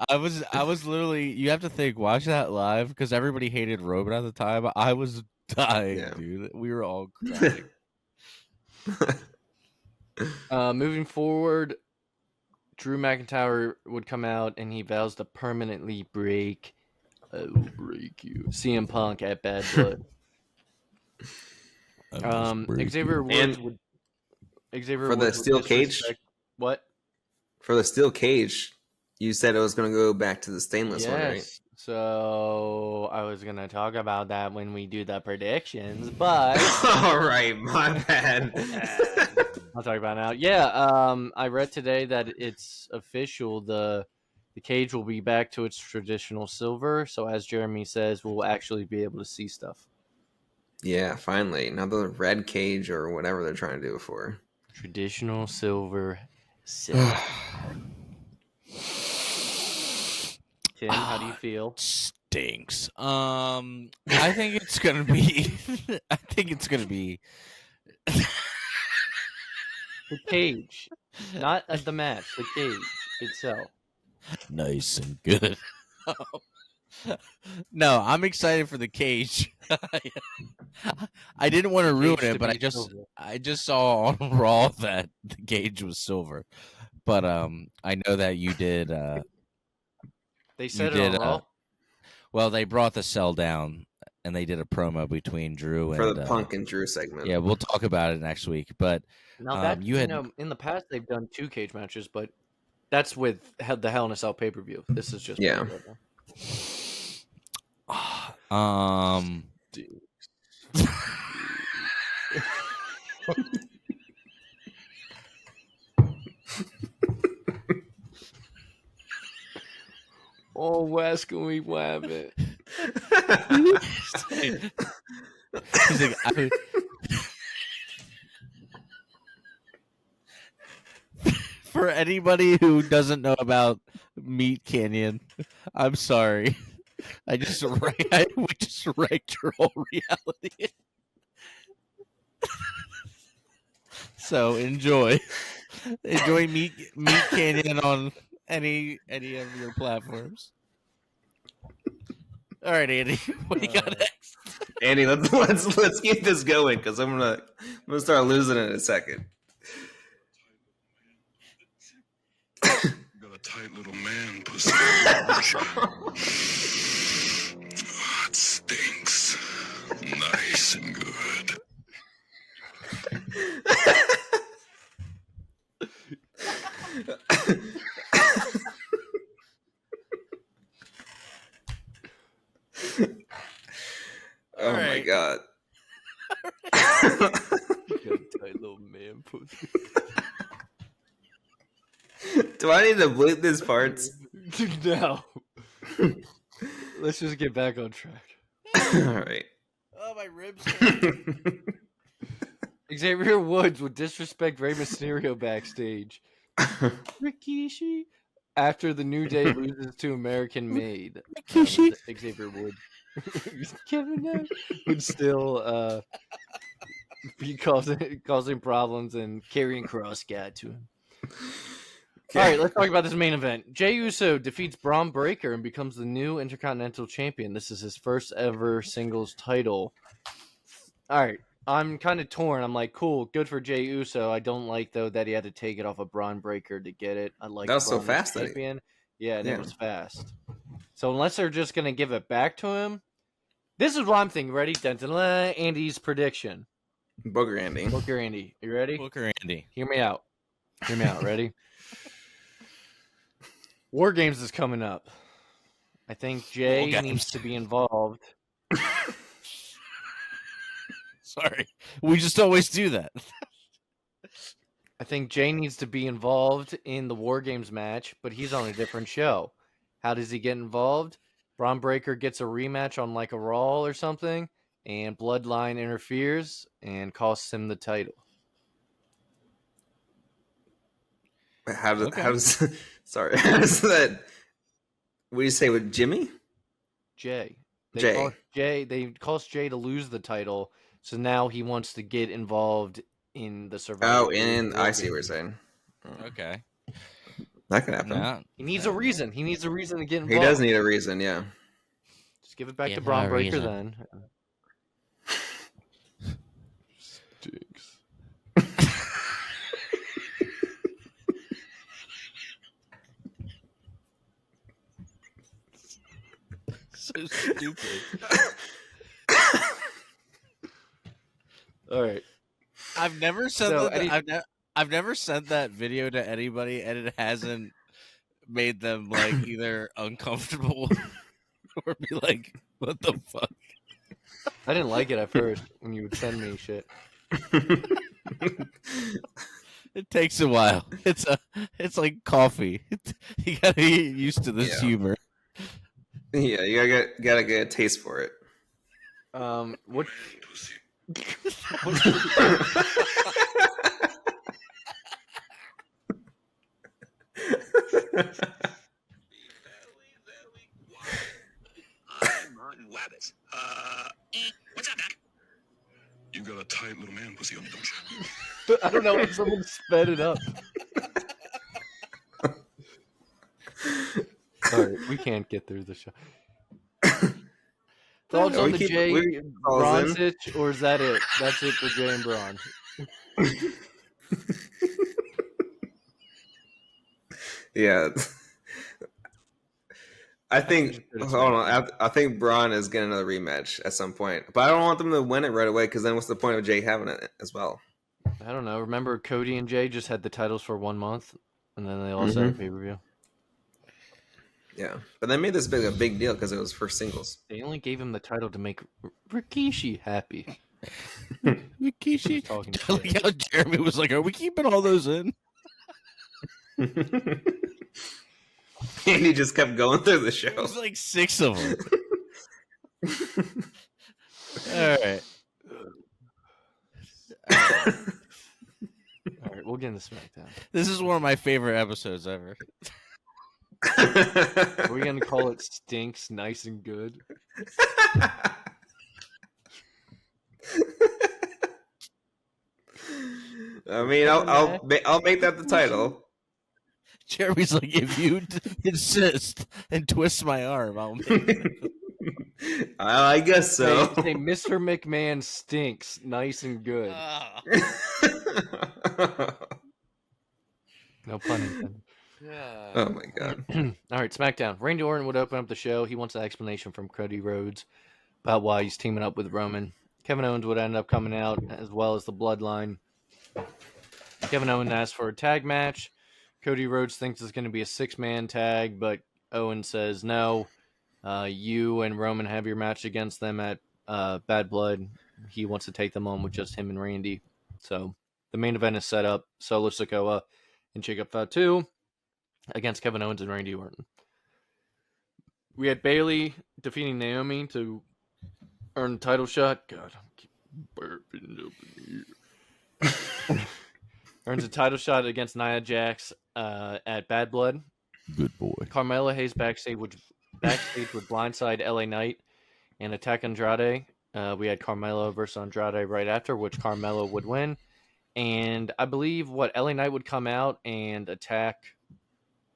I was literally, you have to think, watch that live because everybody hated Roman at the time. I was dying, dude. We were all crying. Moving forward, Drew McIntyre would come out and he vows to permanently break you, CM Punk at Bad Blood. Xavier Woods would for the steel cage. What? For the steel cage, you said it was going to go back to the stainless one, right? So I was gonna talk about that when we do the predictions, but All right, my bad. I'll talk about it now. Yeah, I read today that it's official. The cage will be back to its traditional silver. So as Jeremy says, we'll actually be able to see stuff. Yeah, finally. Not the red cage or whatever they're trying to do it for. Traditional silver. Tim, how do you feel? Stinks. I think it's gonna be. I think it's gonna be. The cage, not the match. The cage itself. Nice and good. No, I'm excited for the cage. I didn't want to ruin Cage it, to but be silver. I just saw on Raw that the cage was silver. But I know that you did. They said you it did. on Raw. Well, they brought the cell down, and they did a promo between Drew For and the Punk and Drew segment. Yeah, we'll talk about it next week. But Now that you had in the past they've done 2 cage matches, but that's with the Hell in a Cell pay-per-view. This is just Yeah. Oh, Wes, can we wham it? He's like, for anybody who doesn't know about Meat Canyon, I'm sorry. We just wrecked your whole reality. So enjoy Meat Canyon on any of your platforms. All right, Andy, what do you got next? Andy, let's keep this going because I'm gonna start losing it in a second. Got a tight little man pussy. Oh, it stinks. Nice and good. Oh my god. Tight little man pussy. Do I need to bleep these parts? No. Let's just get back on track. All right. Oh, my ribs. Xavier Woods would disrespect Rey Mysterio backstage. Rikishi. After the New Day loses to American Made, Xavier Woods, Kevin Nash would still be causing problems and carrying Cross Guy to him. Okay. All right, let's talk about this main event. Jey Uso defeats Braun Breaker and becomes the new Intercontinental Champion. This is his first ever singles title. All right, I'm kind of torn. I'm like, cool, good for Jey Uso. I don't like, though, that he had to take it off of Braun Breaker to get it. I like that was Braun so fast. Champion. Yeah, it was fast. So unless they're just going to give it back to him, this is what I'm thinking. Ready? Andy's prediction. Booker Andy. Booker Andy. You ready? Booker Andy. Hear me out. Ready? War Games is coming up. I think Jay needs to be involved. Sorry. We just always do that. I think Jay needs to be involved in the War Games match, but he's on a different show. How does he get involved? Braun Breaker gets a rematch on like a Raw or something, and Bloodline interferes and costs him the title. How does sorry, how does that? What do you say with Jimmy? Jay. They cost Jay to lose the title, so now he wants to get involved in the Survivor. I see what you're saying. Okay. That could happen. No. He needs a reason. He needs a reason to get involved. He does need a reason, yeah. Just give it back to Braun Breaker then. Stinks. So stupid. All right. I've never sent I've never sent that video to anybody, and it hasn't made them like either uncomfortable or be like, "What the fuck?" I didn't like it at first when you would send me shit. It takes a while. It's like coffee. You gotta get used to this Yeah. humor. Yeah, you gotta get a taste for it. What? I'm Martin Wabbit. What's up, Doc? You got a tight little man pussy on you, don't you? I don't know if someone sped it up. All right, we can't get through the show. Thoughts No, on we the keep- Jay we- Braun sitch, or is that it? That's it for Jay and Braun. Yeah. I think it's hold on. I think Braun is getting another rematch at some point, but I don't want them to win it right away because then what's the point of Jay having it as well? I don't know. Remember, Cody and Jay just had the titles for 1 month, and then they lost at a pay-per-view. Yeah, but they made this a big deal because it was for singles. They only gave him the title to make Rikishi happy. Rikishi. Talking I like how Jeremy was like, "Are we keeping all those in?" And he just kept going through the It show. was like 6 of them. All right. All right, we'll get into SmackDown. This is one of my favorite episodes ever. Are we gonna call it Stinks Nice and Good? I mean, I'll make that the title. Jeremy's like, if you insist and twist my arm, I'll make it. I guess so. Say Mr. McMahon stinks nice and good. Ah. No pun intended. Oh my god. All right, SmackDown. Randy Orton would open up the show. He wants an explanation from Cody Rhodes about why he's teaming up with Roman. Kevin Owens would end up coming out, as well as the Bloodline. Kevin Owens asked for a tag match. Cody Rhodes thinks it's going to be a 6-man tag, but Owens says no. You and Roman have your match against them at Bad Blood. He wants to take them on with just him and Randy. So the main event is set up. Solo Sikoa and Jacob Fatu against Kevin Owens and Randy Orton. We had Bayley defeating Naomi to earn the title shot. God, I keep burping up in here. Earns a title shot against Nia Jax at Bad Blood. Good boy. Carmelo Hayes backstage would blindside LA Knight and attack Andrade. We had Carmelo versus Andrade right after, which Carmelo would win. And I believe LA Knight would come out and attack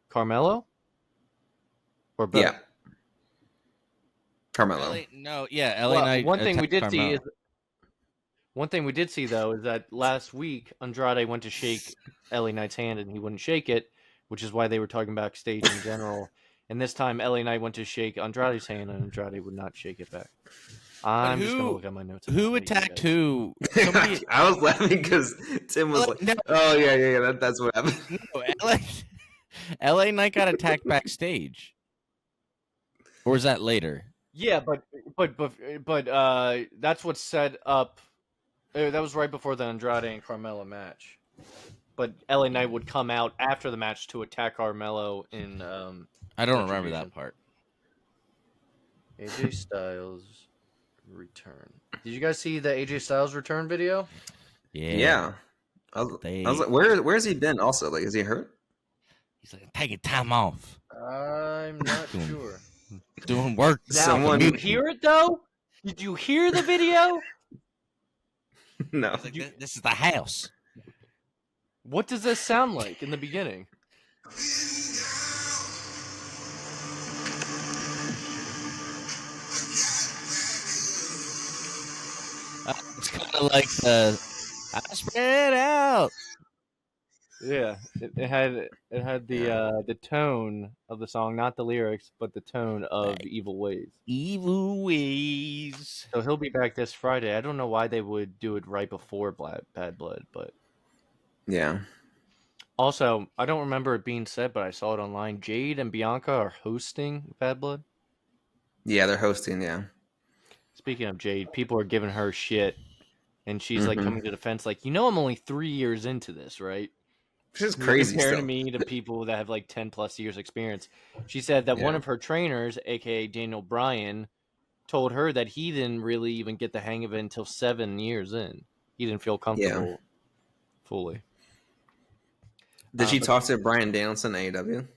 Carmelo? Or both? Yeah. Carmelo. LA Well, Knight. one thing we attacked did Carmelo. see though is that last week Andrade went to shake LA Knight's hand and he wouldn't shake it, which is why they were talking backstage in general. And this time LA Knight went to shake Andrade's hand and Andrade would not shake it back. I'm just gonna look at my notes. Who attacked who? Somebody, I was laughing because Tim was like, no. "Oh yeah, that's what happened." no, LA Knight got attacked backstage. Or was that later? Yeah, but that's what set up. That was right before the Andrade and Carmelo match. But LA Knight would come out after the match to attack Carmelo in. I don't remember Retribution. that part. AJ Styles return. Did you guys see the AJ Styles return video? Yeah. I was like, where's he been? Also, like, is he hurt? He's like, taking time off. I'm not sure. Doing work. Now, did you hear it though? Did you hear the video? No. Like, this is the house. What does this sound like in the beginning? It's kind of like the I spread out. Yeah, it had the tone of the song, not the lyrics, but the tone of Evil Ways. Evil ways. So he'll be back this Friday. I don't know why they would do it right before Bad Blood, but Yeah. also I don't remember it being said, but I saw it online. Jade and Bianca are hosting Bad Blood. Yeah, they're hosting. Yeah. Speaking of Jade, people are giving her shit, and she's like coming to defense, like, I'm only 3 years into this, right? Which is You're crazy. comparing Still. me to people that have like 10 plus years experience. She said that one of her trainers, aka Daniel Bryan, told her that he didn't really even get the hang of it until 7 years in. He didn't feel comfortable fully. Did she talk to Bryan Danielson AEW?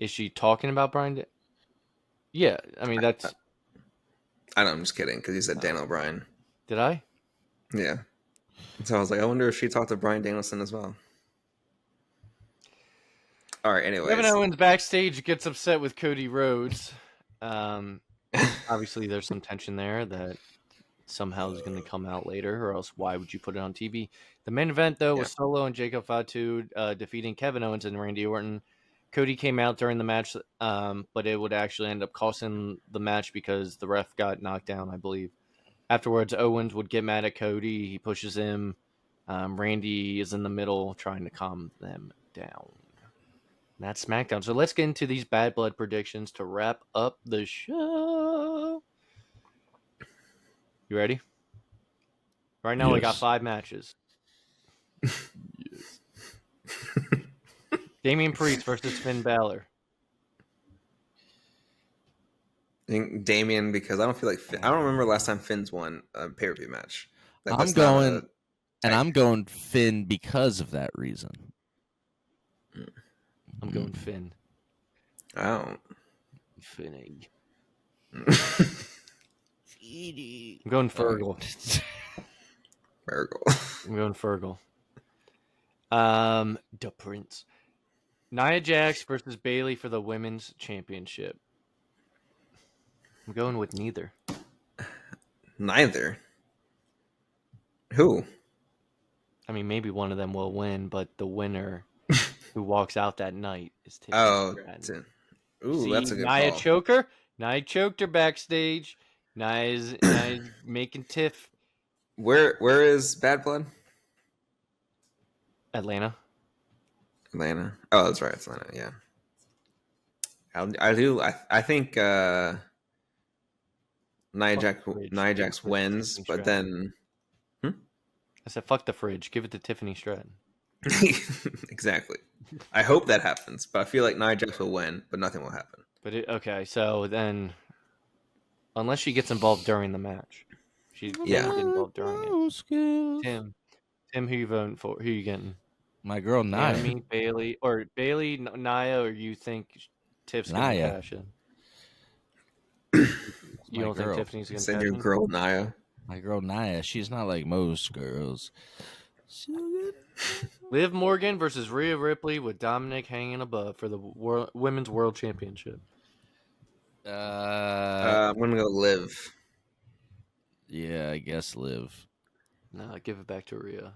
Is she talking about Bryan? Yeah, I mean that's. I know, I'm just kidding because you said Daniel Bryan. Did I? Yeah. So I was like, I wonder if she talked to Bryan Danielson as well. All right. Anyways, Kevin Owens backstage gets upset with Cody Rhodes. Obviously, there's some tension there that somehow is going to come out later, or else why would you put it on TV? The main event, though, was Solo and Jacob Fatu defeating Kevin Owens and Randy Orton. Cody came out during the match, but it would actually end up costing the match because the ref got knocked down, I believe. Afterwards, Owens would get mad at Cody. He pushes him. Randy is in the middle trying to calm them down. And that's SmackDown. So let's get into these Bad Blood predictions to wrap up the show. You ready? Right now, we got 5 matches. Yes. Damian Priest versus Finn Balor. I think Damian, because I don't feel like I don't remember last time Finn's won a pay-per-view match. Like, I'm going Finn because of that reason. I'm going Finn. Oh. Finnig. I'm going Fergal. Fergal. I'm going Fergal. The Prince. Nia Jax versus Bayley for the women's championship. I'm going with neither. Neither. Who? I mean, maybe one of them will win, but the winner who walks out that night is Tiffany. Oh, ooh, see, that's a good Nia call. choke her. Nia choked her backstage. Nia's making Tiff. Where is Bad Blood? Atlanta. Oh, that's right, Atlanta. Yeah. I think Nia Jax wins, but then I said, fuck the fridge. Give it to Tiffany Stratton. Exactly. I hope that happens, but I feel like Nia Jax will win, but nothing will happen. But okay, so then, unless she gets involved during the match, she get involved during it. Tim, who you voting for? Who you getting? My girl Nia. Naomi, Bailey, Nia, or you think Tiff's gonna cash in? You don't think Tiffany's gonna send cash your in? girl Nia? My girl Nia. She's not like most girls. Liv Morgan versus Rhea Ripley with Dominic hanging above for the Women's World Championship. I'm gonna go Liv. Yeah, I guess Liv. Nah, give it back to Rhea.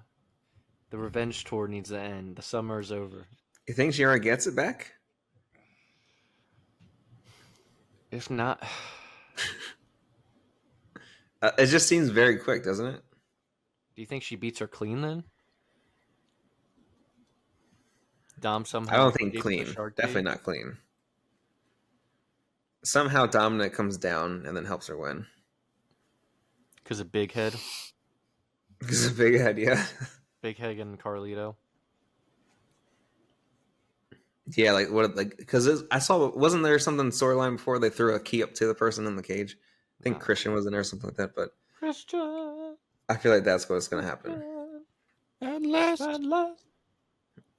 The revenge tour needs to end. The summer is over. You think she already gets it back? If not, it just seems very quick, doesn't it? do you think she beats her clean then? Dom somehow. I don't think clean. Definitely not clean. Somehow Dominic comes down and then helps her win. Because of Big Head. Because of Big Head, yeah. Big Head and Carlito. Yeah, like what? Like because I saw, wasn't there something storyline before they threw a key up to the person in the cage? I think Christian was in there or something like that. But Christian, I feel like that's what's gonna happen. At last,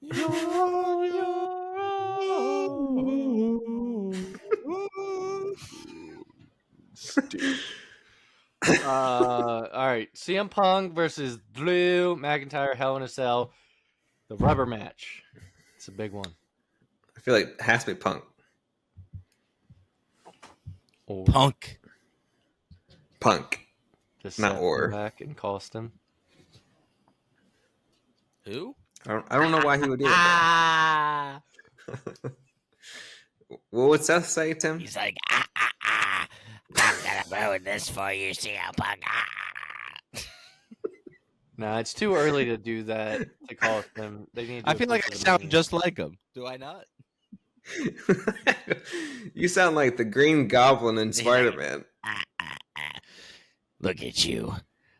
you're on your own. All right, CM Punk versus Drew McIntyre, Hell in a Cell, the rubber match. It's a big one. I feel like it has to be Punk. Punk. Just not or. Back and cost him. Who? I don't know why he would do that. What would Seth say, Tim? He's like, I'm gonna ruin this for you, CM Punk. Nah, it's too early to do that to cost him. They need. I feel like I sound just like him. Do I not? You sound like the Green Goblin in Spider-Man. Look at you,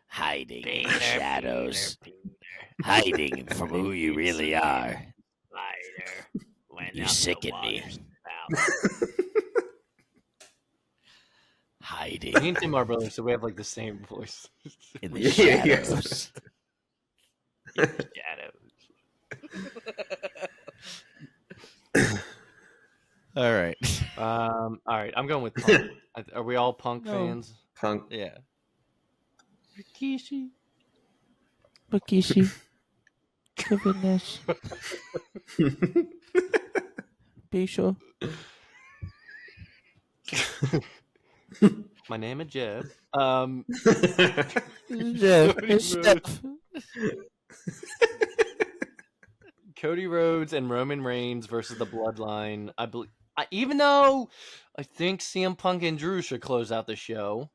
hiding in the shadows, hiding from who you really are. You sicken me. Hiding Me and Tim are brothers, so we have like the same voice. in the Yeah. shadows. All right. All right, I'm going with Punk. Are we all Punk No. fans? Punk. Yeah. Rikishi. Bakishi. Kevin Nash. Bisho. My name is Jeb. Jeff. Steph. Cody Rhodes and Roman Reigns versus the Bloodline. I believe, even though I think CM Punk and Drew should close out the show.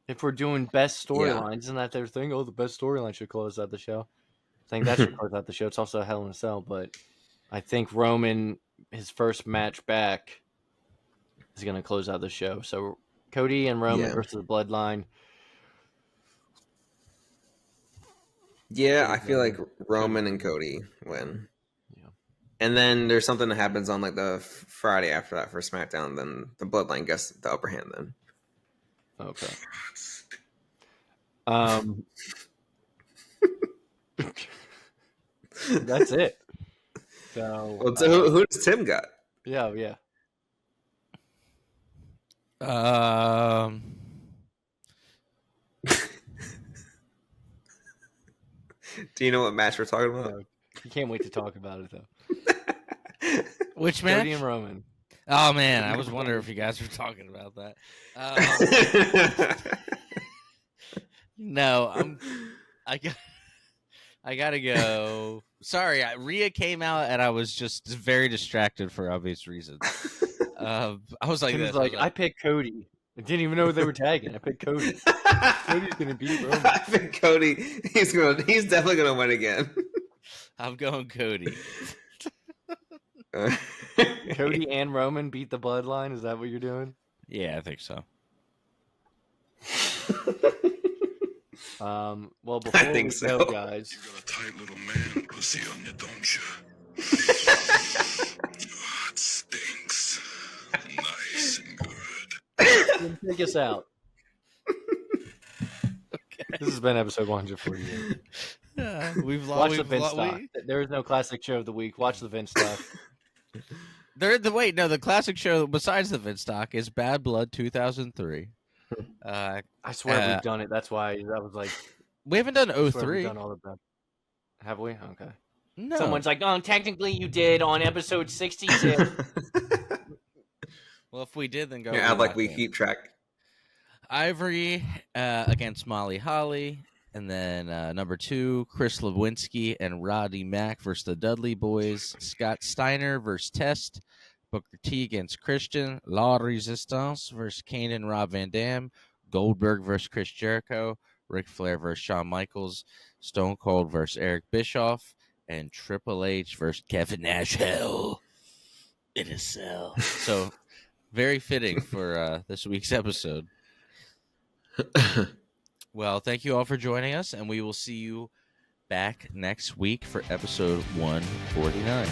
If we're doing best storylines, isn't that their thing? Oh, the best storyline should close out the show. I think that should close out the show. It's also a Hell in a Cell, but I think Roman, his first match back, is going to close out the show. So Cody and Roman versus the Bloodline. Yeah, I feel like Roman and Cody win. Yeah. And then there's something that happens on like the Friday after that for SmackDown. Then the Bloodline gets the upper hand. Then. Okay. That's it. So, Well, so who does Tim got? yeah. Do you know what match we're talking about? No, you can't wait to talk about it though. Which match? Cody and Roman. Oh man, I was wondering if you guys were talking about that. No, I gotta go. Sorry, Rhea came out and I was just very distracted for obvious reasons. I was like, Tim this. was like, I picked Cody. I didn't even know they were tagging. I picked Cody. Cody's gonna beat Roman. I think Cody. He's definitely gonna win again. I'm going Cody. Cody and Roman beat the Bloodline. Is that what you're doing? Yeah, I think so. Well, before I think we so. go, guys. You got a tight little man pussy on you, don't you? Oh, it stinks. Nice and good. Take us out. This has been episode 148. We've Watch lost. the Vince stock. There is no classic show of the week. Watch the Vince stock. The classic show besides the Vince stock is Bad Blood 2003. I swear we've done it. That's why that was like. We haven't done I swear 03. We've done all the bad. Have we? Okay. No. Someone's like, "Oh, technically you did on episode 66." Well, if we did, then go. Yeah, way like back we then. keep track. Ivory against Molly Holly, and then number 2, Chris Lewinsky and Roddy Mack versus the Dudley Boys. Scott Steiner versus Test. Booker T against Christian. La Resistance versus Kane and Rob Van Dam. Goldberg versus Chris Jericho. Ric Flair versus Shawn Michaels. Stone Cold versus Eric Bischoff. And Triple H versus Kevin Nash. Hell in a Cell. So, very fitting for this week's episode. Well, thank you all for joining us, and we will see you back next week for episode 149.